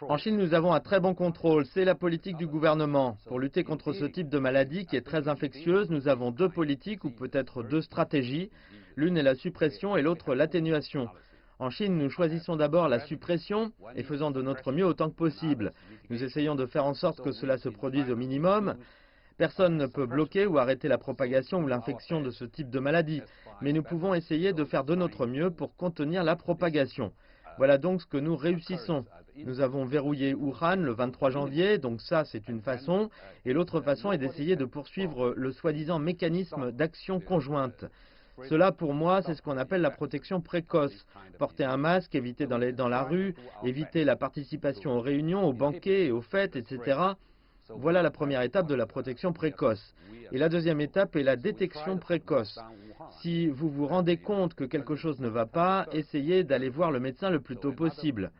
En Chine, nous avons un très bon contrôle. C'est la politique du gouvernement. Pour lutter contre ce type de maladie qui est très infectieuse, nous avons deux politiques ou peut-être deux stratégies. L'une est la suppression et l'autre l'atténuation. En Chine, nous choisissons d'abord la suppression et faisons de notre mieux autant que possible. Nous essayons de faire en sorte que cela se produise au minimum. Personne ne peut bloquer ou arrêter la propagation ou l'infection de ce type de maladie, mais nous pouvons essayer de faire de notre mieux pour contenir la propagation. Voilà donc ce que nous réussissons. Nous avons verrouillé Wuhan le 23 janvier, donc ça c'est une façon, et l'autre façon est d'essayer de poursuivre le soi-disant mécanisme d'action conjointe. Cela, pour moi, c'est ce qu'on appelle la protection précoce. Porter un masque, éviter d'aller dans la rue, éviter la participation aux réunions, aux banquets et aux fêtes, etc. Voilà la première étape de la protection précoce. Et la deuxième étape est la détection précoce. Si vous vous rendez compte que quelque chose ne va pas, essayez d'aller voir le médecin le plus tôt possible.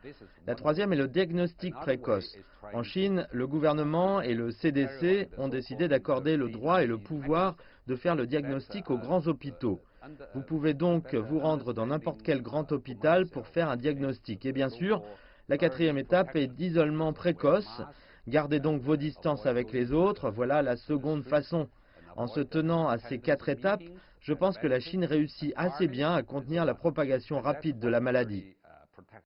La troisième est le diagnostic précoce. En Chine, le gouvernement et le CDC ont décidé d'accorder le droit et le pouvoir de faire le diagnostic aux grands hôpitaux. Vous pouvez donc vous rendre dans n'importe quel grand hôpital pour faire un diagnostic. Et bien sûr, la quatrième étape est d'isolement précoce. Gardez donc vos distances avec les autres, voilà la seconde façon. En se tenant à ces quatre étapes, je pense que la Chine réussit assez bien à contenir la propagation rapide de la maladie.